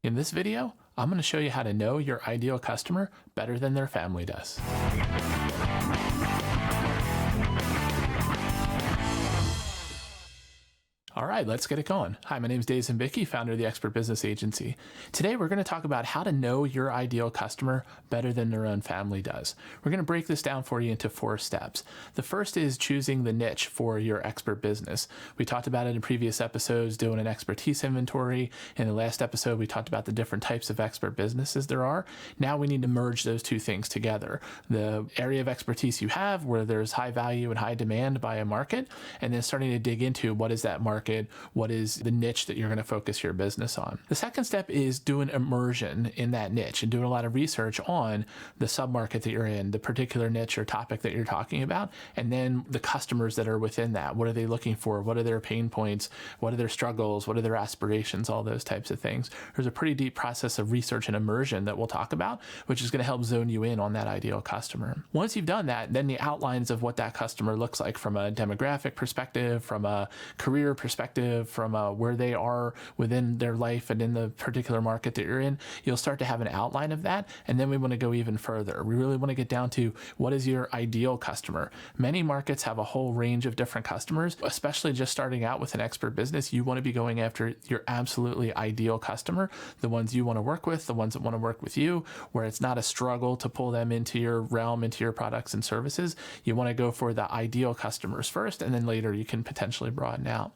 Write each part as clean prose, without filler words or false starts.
In this video, I'm going to show you how to know your ideal customer better than their family does. All right, let's get it going. Hi, my name is Dave Zimbicki, founder of the Expert Business Agency. Today, we're going to talk about how to know your ideal customer better than their own family does. We're going to break this down for you into 4 steps. The first is choosing the niche for your expert business. We talked about it in previous episodes, doing an expertise inventory. In the last episode, we talked about the different types of expert businesses there are. Now we need to merge those two things together. The area of expertise you have, where there's high value and high demand by a market, and then starting to dig into what is that market, what is the niche that you're going to focus your business on. The second step is doing immersion in that niche and doing a lot of research on the submarket that you're in, the particular niche or topic that you're talking about, and then the customers that are within that. What are they looking for? What are their pain points? What are their struggles? What are their aspirations? All those types of things. There's a pretty deep process of research and immersion that we'll talk about, which is going to help zone you in on that ideal customer. Once you've done that, then the outlines of what that customer looks like from a demographic perspective, from a career perspective, from where they are within their life and in the particular market that you're in, you'll start to have an outline of that. And then we want to go even further. We really want to get down to what is your ideal customer. Many markets have a whole range of different customers, especially just starting out with an expert business. You want to be going after your absolutely ideal customer, the ones you want to work with, the ones that want to work with you, where it's not a struggle to pull them into your realm, into your products and services. You want to go for the ideal customers first, and then later you can potentially broaden out.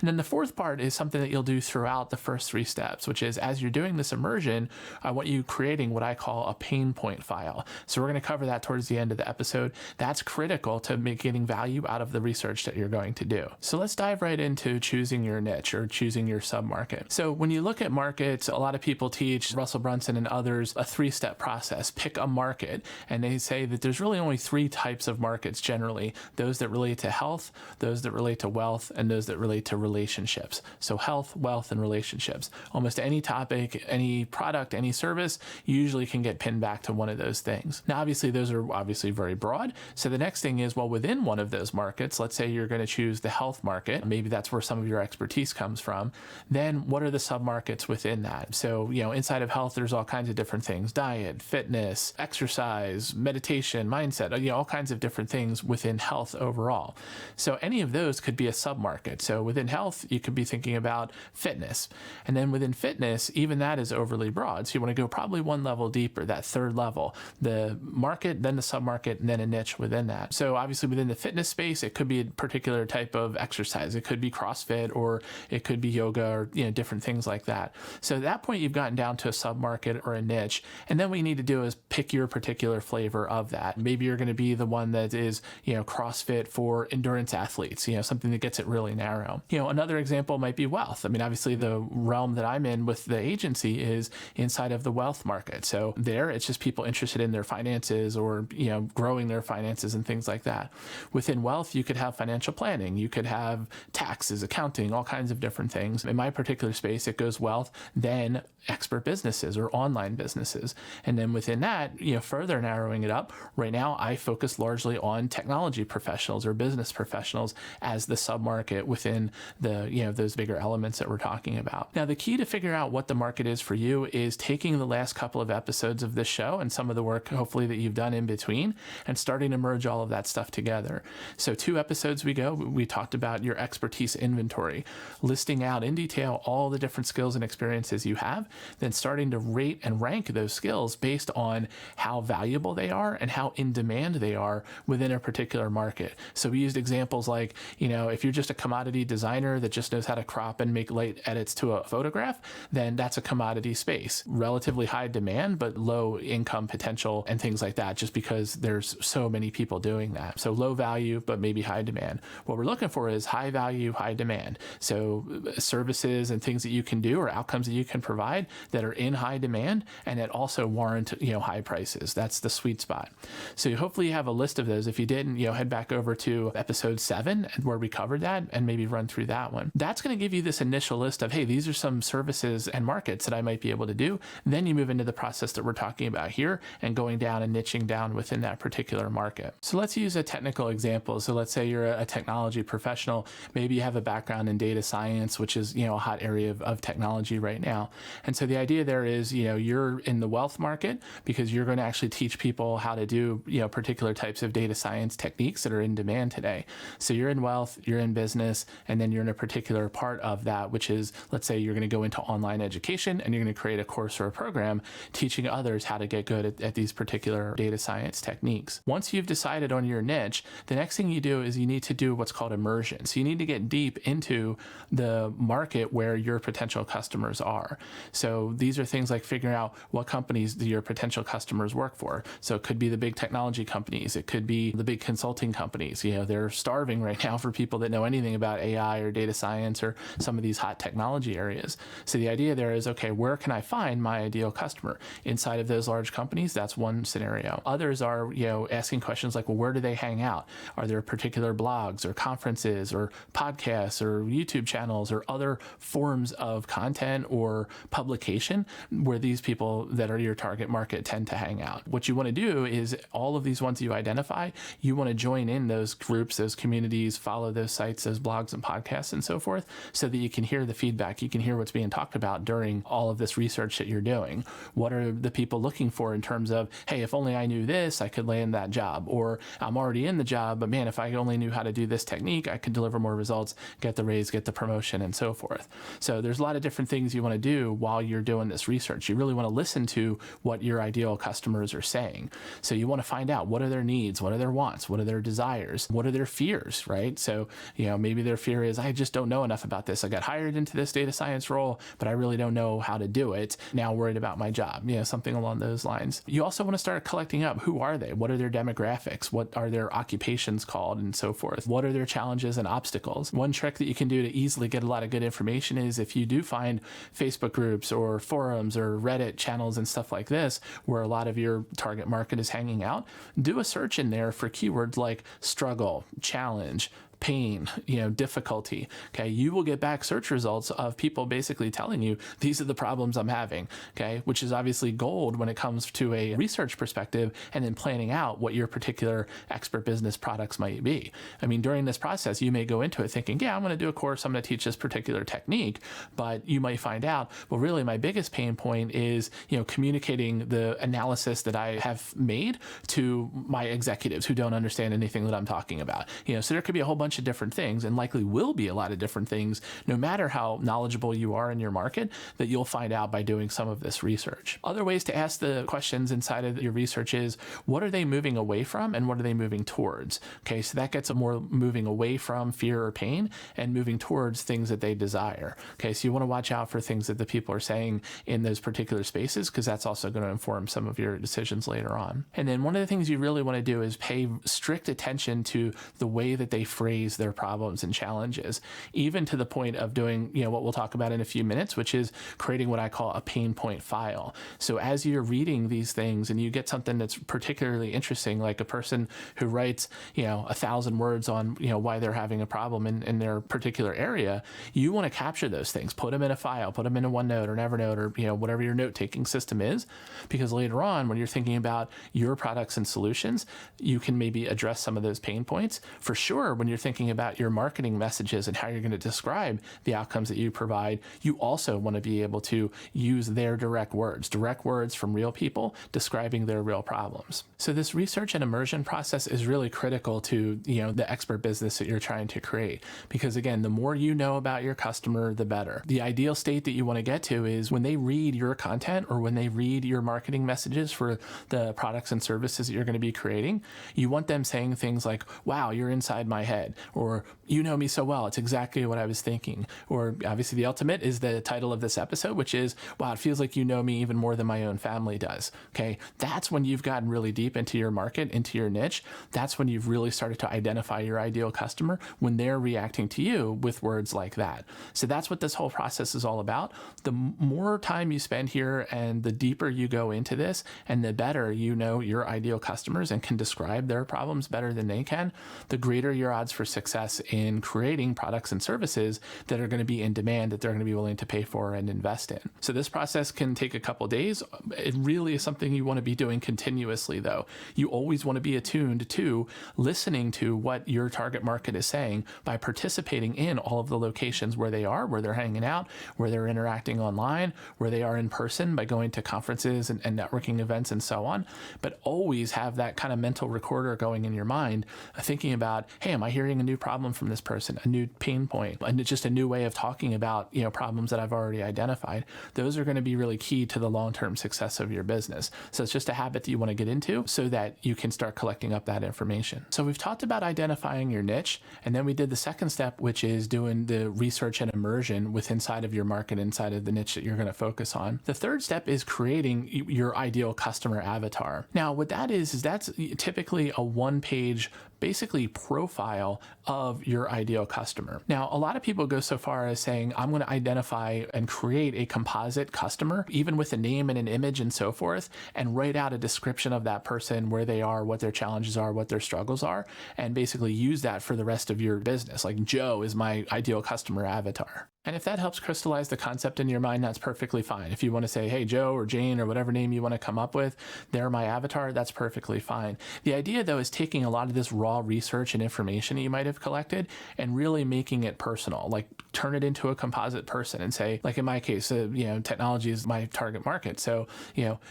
And then the fourth part is something that you'll do throughout the first 3 steps, which is as you're doing this immersion, I want you creating what I call a pain point file. So we're going to cover that towards the end of the episode. That's critical to getting value out of the research that you're going to do. So let's dive right into choosing your niche or choosing your submarket. So when you look at markets, a lot of people teach, Russell Brunson and others, a 3-step process. Pick a market. And they say that there's really only 3 types of markets generally: those that relate to health, those that relate to wealth, and those that relate to relationships. So health, wealth, and relationships. Almost any topic, any product, any service usually can get pinned back to one of those things. Now, obviously, those are obviously very broad. So the next thing is, well, within one of those markets, let's say you're going to choose the health market. Maybe that's where some of your expertise comes from. Then what are the submarkets within that? So, inside of health, there's all kinds of different things: diet, fitness, exercise, meditation, mindset, all kinds of different things within health overall. So any of those could be a submarket. So within health, you could be thinking about fitness. And then within fitness, even that is overly broad. So you want to go probably one level deeper, that 3rd level, the market, then the submarket, and then a niche within that. So obviously within the fitness space, it could be a particular type of exercise. It could be CrossFit, or it could be yoga, or different things like that. So at that point, you've gotten down to a submarket or a niche. And then what you need to do is pick your particular flavor of that. Maybe you're going to be the one that is, CrossFit for endurance athletes, something that gets it really narrow. Another example might be wealth. I mean, obviously the realm that I'm in with the agency is inside of the wealth market. So there, it's just people interested in their finances or, growing their finances and things like that. Within wealth, you could have financial planning. You could have taxes, accounting, all kinds of different things. In my particular space, it goes wealth, then expert businesses or online businesses. And then within that, further narrowing it up, right now I focus largely on technology professionals or business professionals as the submarket within the, those bigger elements that we're talking about. Now, the key to figure out what the market is for you is taking the last couple of episodes of this show and some of the work, hopefully, that you've done in between, and starting to merge all of that stuff together. So 2 episodes ago, we talked about your expertise inventory, listing out in detail all the different skills and experiences you have, then starting to rate and rank those skills based on how valuable they are and how in demand they are within a particular market. So we used examples like, if you're just a commodity designer that just knows how to crop and make light edits to a photograph, then that's a commodity space. Relatively high demand, but low income potential and things like that, just because there's so many people doing that. So low value, but maybe high demand. What we're looking for is high value, high demand. So services and things that you can do or outcomes that you can provide that are in high demand and that also warrant, high prices. That's the sweet spot. So hopefully you have a list of those. If you didn't, head back over to episode 7 where we covered that and maybe run going through that one. That's going to give you this initial list of, hey, these are some services and markets that I might be able to do. Then you move into the process that we're talking about here and going down and niching down within that particular market. So let's use a technical example. So let's say you're a technology professional. Maybe you have a background in data science, which is, a hot area of technology right now. And so the idea there is, you're in the wealth market because you're going to actually teach people how to do, particular types of data science techniques that are in demand today. So you're in wealth, you're in business, and then you're in a particular part of that, which is, let's say you're going to go into online education and you're going to create a course or a program teaching others how to get good at these particular data science techniques. Once you've decided on your niche, the next thing you do is you need to do what's called immersion. So you need to get deep into the market where your potential customers are. So these are things like figuring out what companies do your potential customers work for. So it could be the big technology companies. It could be the big consulting companies. They're starving right now for people that know anything about AI or data science or some of these hot technology areas. So the idea there is, okay, where can I find my ideal customer? Inside of those large companies, that's one scenario. Others are, asking questions like, well, where do they hang out? Are there particular blogs or conferences or podcasts or YouTube channels or other forms of content or publication where these people that are your target market tend to hang out? What you want to do is all of these ones you identify, you want to join in those groups, those communities, follow those sites, those blogs and podcasts and so forth, so that you can hear the feedback, you can hear what's being talked about during all of this research that you're doing. What are the people looking for in terms of, hey, if only I knew this, I could land that job, or I'm already in the job, but man, if I only knew how to do this technique, I could deliver more results, get the raise, get the promotion, and so forth. So there's a lot of different things you want to do while you're doing this research. You really want to listen to what your ideal customers are saying. So you want to find out, what are their needs, what are their wants, what are their desires, what are their fears, right? So, maybe their fear is, I just don't know enough about this. I got hired into this data science role, but I really don't know how to do it. Now I'm worried about my job, something along those lines. You also want to start collecting up, who are they? What are their demographics? What are their occupations called and so forth? What are their challenges and obstacles? One trick that you can do to easily get a lot of good information is if you do find Facebook groups or forums or Reddit channels and stuff like this, where a lot of your target market is hanging out, do a search in there for keywords like struggle, challenge, pain, difficulty. Okay. You will get back search results of people basically telling you, these are the problems I'm having. Okay. Which is obviously gold when it comes to a research perspective and then planning out what your particular expert business products might be. I mean, during this process, you may go into it thinking, yeah, I'm going to do a course, I'm going to teach this particular technique, but you might find out, well, really my biggest pain point is, communicating the analysis that I have made to my executives who don't understand anything that I'm talking about. So there could be a whole bunch of different things, and likely will be a lot of different things, no matter how knowledgeable you are in your market, that you'll find out by doing some of this research. Other ways to ask the questions inside of your research is, what are they moving away from and what are they moving towards? Okay, so that gets more moving away from fear or pain and moving towards things that they desire. Okay, so you want to watch out for things that the people are saying in those particular spaces, because that's also going to inform some of your decisions later on. And then one of the things you really want to do is pay strict attention to the way that they phrase their problems and challenges, even to the point of doing, what we'll talk about in a few minutes, which is creating what I call a pain point file. So as you're reading these things and you get something that's particularly interesting, like a person who writes, 1,000 words on, why they're having a problem in their particular area, you want to capture those things, put them in a file, put them in a OneNote or an Evernote or, whatever your note-taking system is, because later on, when you're thinking about your products and solutions, you can maybe address some of those pain points. For sure, when you're thinking about your marketing messages and how you're going to describe the outcomes that you provide, you also want to be able to use their direct words from real people describing their real problems. So this research and immersion process is really critical to, the expert business that you're trying to create, because again, the more you know about your customer, the better. The ideal state that you want to get to is when they read your content or when they read your marketing messages for the products and services that you're going to be creating, you want them saying things like, wow, you're inside my head, or you know me so well, it's exactly what I was thinking. Or obviously the ultimate is the title of this episode, which is, wow, it feels like you know me even more than my own family does. Okay. That's when you've gotten really deep into your market, into your niche. That's when you've really started to identify your ideal customer, when they're reacting to you with words like that. So that's what this whole process is all about. The more time you spend here and the deeper you go into this and the better you know your ideal customers and can describe their problems better than they can, the greater your odds for success in creating products and services that are going to be in demand, that they're going to be willing to pay for and invest in. So this process can take a couple days. It really is something you want to be doing continuously, though. You always want to be attuned to listening to what your target market is saying by participating in all of the locations where they are, where they're hanging out, where they're interacting online, where they are in person by going to conferences and networking events and so on. But always have that kind of mental recorder going in your mind, thinking about, hey, am I hearing a new problem from this person, a new pain point, and just a new way of talking about, problems that I've already identified. Those are going to be really key to the long-term success of your business. So it's just a habit that you want to get into so that you can start collecting up that information. So we've talked about identifying your niche, and then we did the second step, which is doing the research and immersion inside of your market, inside of the niche that you're going to focus on. The third step is creating your ideal customer avatar. Now, what that is that's typically a one-page basically profile of your ideal customer. Now, a lot of people go so far as saying, I'm going to identify and create a composite customer, even with a name and an image and so forth, and write out a description of that person, where they are, what their challenges are, what their struggles are, and basically use that for the rest of your business. Like, Joe is my ideal customer avatar. And if that helps crystallize the concept in your mind, that's perfectly fine. If you want to say, hey, Joe or Jane or whatever name you want to come up with, they're my avatar, that's perfectly fine. The idea, though, is taking a lot of this raw research and information that you might have collected and really making it personal. Like, turn it into a composite person and say, like in my case, technology is my target market. So,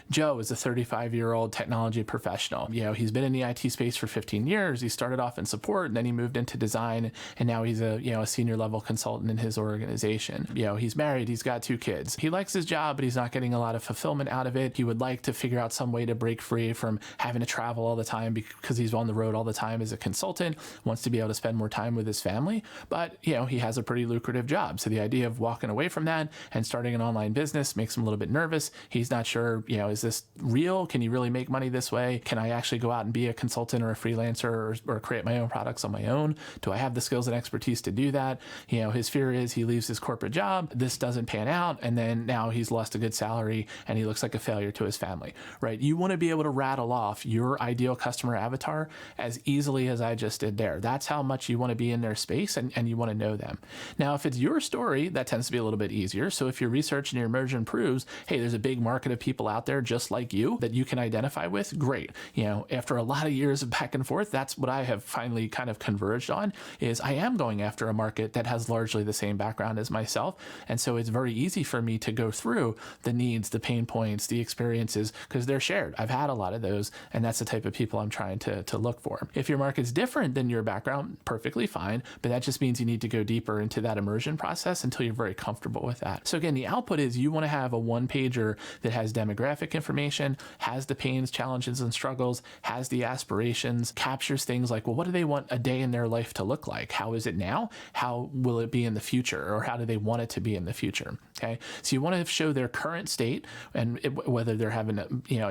Joe is a 35-year-old technology professional. He's been in the IT space for 15 years. He started off in support, and then he moved into design, and now he's a senior level consultant in his organization. He's married, he's got 2 kids. He likes his job, but he's not getting a lot of fulfillment out of it. He would like to figure out some way to break free from having to travel all the time because he's on the road all the time as a consultant, wants to be able to spend more time with his family, but he has a pretty lucrative job. So the idea of walking away from that and starting an online business makes him a little bit nervous. He's not sure, is this real? Can you really make money this way? Can I actually go out and be a consultant or a freelancer or create my own products on my own? Do I have the skills and expertise to do that? His fear is he leaves his corporate job, this doesn't pan out, and then now he's lost a good salary and he looks like a failure to his family, right? You want to be able to rattle off your ideal customer avatar as easily as I just did there. That's how much you want to be in their space, and you want to know them. Now, if it's your story, that tends to be a little bit easier. So if your research and your immersion proves, hey, there's a big market of people out there just like you that you can identify with, great. After a lot of years of back and forth, that's what I have finally kind of converged on, is I am going after a market that has largely the same background as myself. And so it's very easy for me to go through the needs, the pain points, the experiences, because they're shared. I've had a lot of those, and that's the type of people I'm trying to look for. If your market's different than your background, perfectly fine, but that just means you need to go deeper into that immersion process until you're very comfortable with that. So again, the output is you want to have a one-pager that has demographic information, has the pains, challenges, and struggles, has the aspirations, captures things like, well, what do they want a day in their life to look like? How is it now? How will it be in the future? Or how do they want it to be in the future? Okay, so you want to show their current state and whether they're having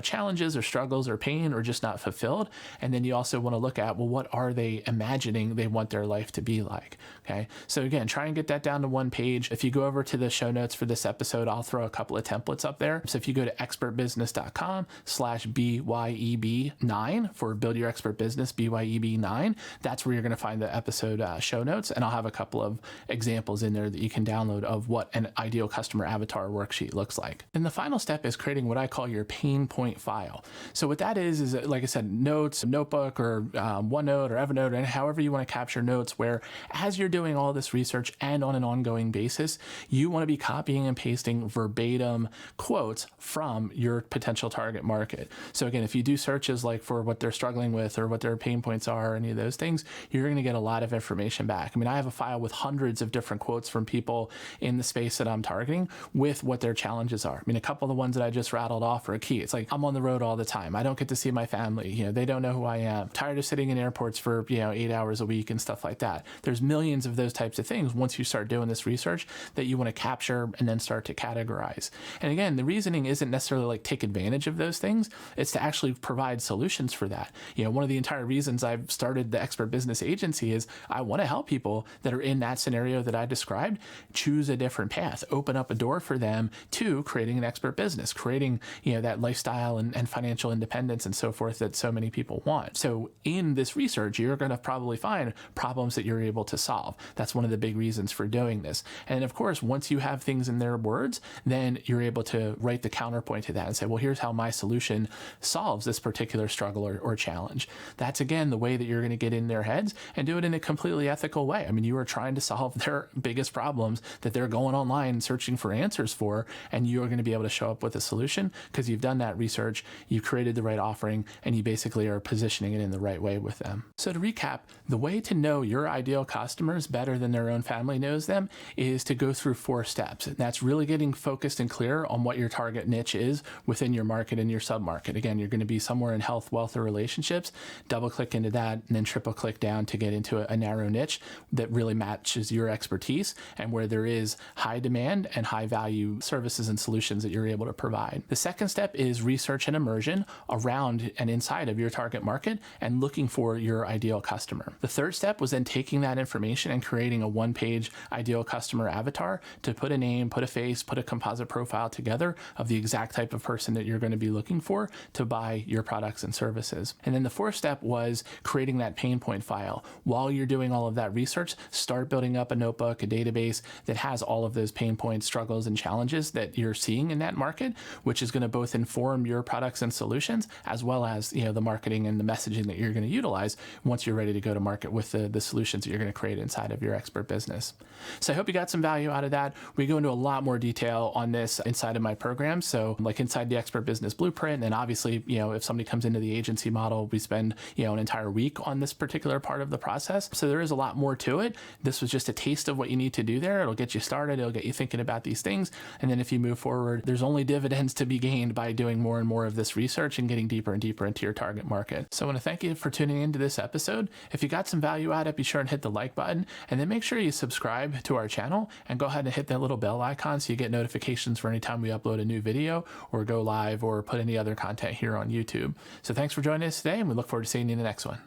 challenges or struggles or pain or just not fulfilled. And then you also want to look at, well, what are they imagining they want their life to be like? Okay, so again, try and get that down to one page. If you go over to the show notes for this episode, I'll throw a couple of templates up there. So if you go to expertbusiness.com/BYEB9 for Build Your Expert Business, BYEB9, that's where you're going to find the episode show notes. And I'll have a couple of examples in there that you can download of what an ideal customer avatar worksheet looks like. And the final step is creating what I call your pain point file. So what that is like I said, notes, a notebook, or OneNote or Evernote, and however you want to capture notes, where as you're doing all this research and on an ongoing basis, you want to be copying and pasting verbatim quotes from your potential target market. So again, if you do searches like for what they're struggling with or what their pain points are, or any of those things, you're going to get a lot of information back. I mean, I have a file with hundreds of different quotes from people in the space that I'm targeting with what their challenges are. I mean, a couple of the ones that I just rattled off are key. It's like, I'm on the road all the time. I don't get to see my family. They don't know who I am. Tired of sitting in airports for, 8 hours a week and stuff like that. There's millions of those types of things once you start doing this research that you want to capture and then start to categorize. And again, the reasoning isn't necessarily like take advantage of those things. It's to actually provide solutions for that. One of the entire reasons I've started the Expert Business Agency is I want to help people that are in that scenario that I described choose a different path, open up a door for them to creating an expert business, creating, that lifestyle and financial independence and so forth that so many people want. So in this research, you're going to probably find problems that you're able to solve. That's one of the big reasons for doing this. And of course, once you have things in their words, then you're able to write the counterpoint to that and say, well, here's how my solution solves this particular struggle or challenge. That's, again, the way that you're going to get in their heads and do it in a completely ethical way. I mean, you are trying to solve their biggest problems that they're going online searching for answers for, and you are going to be able to show up with a solution because you've done that research, you created the right offering, and you basically are positioning it in the right way with them. So to recap, the way to know your ideal customers better than their own family knows them is to go through 4 steps. And that's really getting focused and clear on what your target niche is within your market and your submarket. Again, you're going to be somewhere in health, wealth, or relationships. Double click into that and then triple click down to get into a narrow niche that really matches your expertise and where there is high demand and high value services and solutions that you're able to provide. The second step is research and immersion around and inside of your target market and looking for your ideal customer. The third step was then taking that information and creating a one-page ideal customer avatar to put a name, put a face, put a composite profile together of the exact type of person that you're going to be looking for to buy your products and services. And then the fourth step was creating that pain point file. While you're doing all of that research, start building up a notebook, a database that has all of those pain points, struggles, and challenges that you're seeing in that market, which is going to both inform your products and solutions, as well as the marketing and the messaging that you're going to utilize once you're ready to go to market with the solutions that you're going to create inside of your expert business. So I hope you got some value out of that. We go into a lot more detail on this inside of my program. So like inside the expert business blueprint, and obviously, if somebody comes into the agency model, we spend, an entire week on this particular part of the process. So there is a lot more to it. This was just a taste of what you need to do there. It'll get you started. It'll get you thinking about these things. And then if you move forward, there's only dividends to be gained by doing more and more of this research and getting deeper and deeper into your target market. So I want to thank you for tuning into this episode. If you got some value out of it, be sure and hit the like button, and then make sure you subscribe to our channel and go ahead and hit that little bell icon so you get notifications for any time we upload a new video or go live or put any other content here on YouTube. So thanks for joining us today, and we look forward to seeing you in the next one.